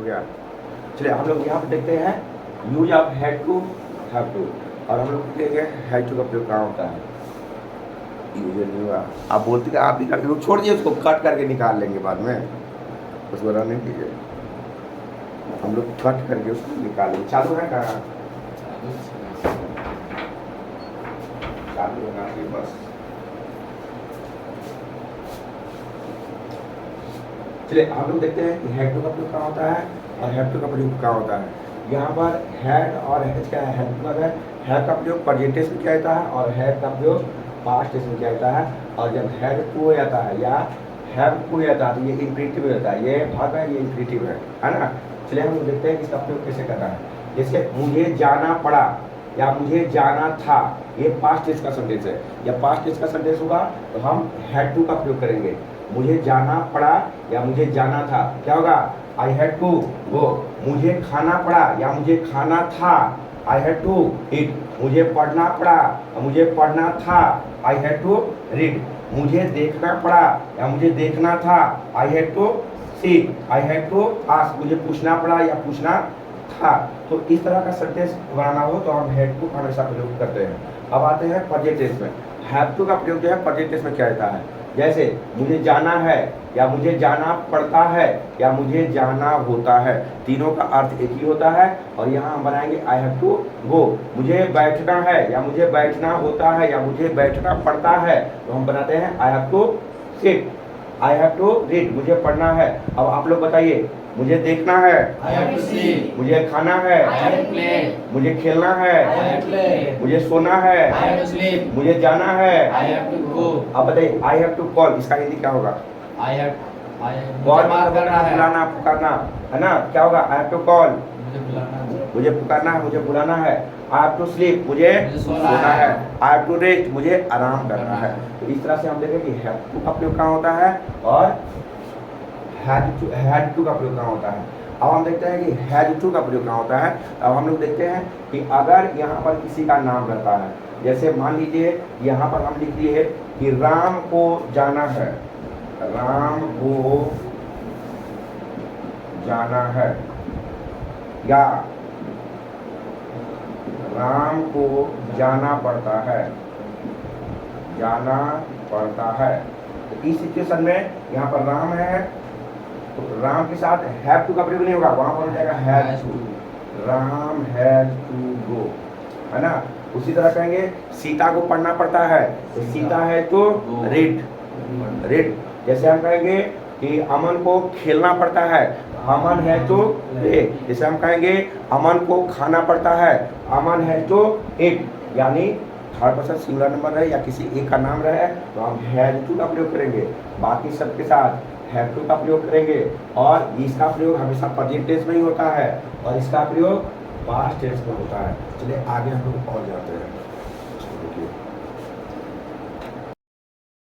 गया। चलिए हम लोग यहाँ पे देखते हैं use of had to, have to, और हम लोग देखेंगे हैड टू का प्रयोग कहाँ होता है। यूज नहीं हुआ, आप बोलते कि आप भी करके लोग छोड़ दिए, उसको कट करके निकाल लेंगे बाद में, उसको रन नहीं कीजिए, हम लोग कट करके उसको निकालेंगे। चालू है कहाँ? चालू होना चाहिए बस। चलिए हम लोग देखते हैं कि हैड टू का प्रयोग कहाँ होता है और हैव टू का प्रयोग कहाँ होता है। यहाँ पर हैड और हैज क्या है, हैड का हैव का प्रयोग प्रेजेंट टेंस में किया जाता है और हैड का प्रयोग पास्ट टेंस में किया जाता है। और जब हैड टू हो जाता है या हैव टू हो जाता है तो ये इंफिनिटिव हो जाता है, ये भाग है, ये इंफिनिटिव है ना। चलिए हम लोग देखते हैं कि इसका प्रयोग कैसे करना है। जैसे मुझे जाना पड़ा या मुझे जाना था, ये पास्ट टेंस का सेंटेंस है, या पास्ट टेंस का सेंटेंस होगा तो हम हैड टू का प्रयोग करेंगे। मुझे जाना पड़ा या मुझे जाना था, क्या होगा? I had to go. मुझे खाना पड़ा या मुझे खाना था, आई हैड टू ईट। मुझे पढ़ना पड़ा या मुझे पढ़ना था, आई हैड टू रीड। मुझे देखना पड़ा या मुझे देखना था, I had to see. I had to ask, मुझे पूछना पड़ा या पूछना था। तो इस तरह का सेंटेंस बनाना हो तो हम हैड टू हमेशा प्रयोग करते हैं। अब आते हैं प्रेजेंट टेंस में। हैव टू का प्रयोग जो है प्रेजेंट टेंस में किया जाता है। जैसे मुझे जाना है या मुझे जाना पड़ता है या मुझे जाना होता है, तीनों का अर्थ एक ही होता है। और यहाँ हम बनाएंगे आई हैव टू गो। मुझे बैठना है या मुझे बैठना होता है या मुझे बैठना पड़ता है तो हम बनाते हैं I have to sit. I have to read, मुझे पढ़ना है। अब आप लोग बताइए, मुझे देखना है, I have to see. मुझे खाना है, I have to play. मुझे खेलना है, I have to play. मुझे सोना है, I have to sleep. मुझे जाना है। I have to go. अब बताइए आई हैव टू कॉल, इसका हिंदी क्या होगा? मुझे बात करना है, बुलाना, पुकारना, है ना। क्या होगा? आई हैव टू कॉल, मुझे बुलाना है, मुझे पुकारना है, मुझे बुलाना है। आई हैव टू स्लीप, मुझे सोना है। आई हैव टू रेस्ट, मुझे आराम करना है। तो इस तरह से हम देखें कि हैव टू का प्रयोग कहाँ होता है और हैड टू का प्रयोग कहाँ होता है। अब हम देखते हैं कि हैड टू का प्रयोग कहाँ होता है। अब हम लोग देखते हैं कि अगर यहाँ पर किसी का नाम रहता है, जैसे मान लीजिए यहाँ पर हम लिख दिए कि राम को जाना है, राम को जाना है, या राम को जाना पड़ता है, जाना पड़ता है। तो इस सिचुएशन में यहाँ पर राम है तो राम के साथ हैव टू का प्रयोग नहीं होगा, वहां पर हो जाएगा has to. Ram has to go, है ना। उसी तरह कहेंगे सीता को पढ़ना पड़ता है तो सीता है तो रीड, रीड। जैसे हम कहेंगे कि अमन को खेलना पड़ता है, अमन है तो प्ले। जैसे हम कहेंगे अमन को खाना पड़ता है, अमन है तो इट। यानी थर्ड पर्सन सिंगुलर नंबर रहे या किसी एक का नाम रहे तो हम हैज टू का प्रयोग करेंगे, बाकी सबके साथ हैव टू का प्रयोग करेंगे। और इसका प्रयोग हमेशा प्रेजेंट टेंस में ही होता है और इसका प्रयोग पास्ट टेंस में होता है। चलिए आगे हम लोग और जाते हैं। देखिए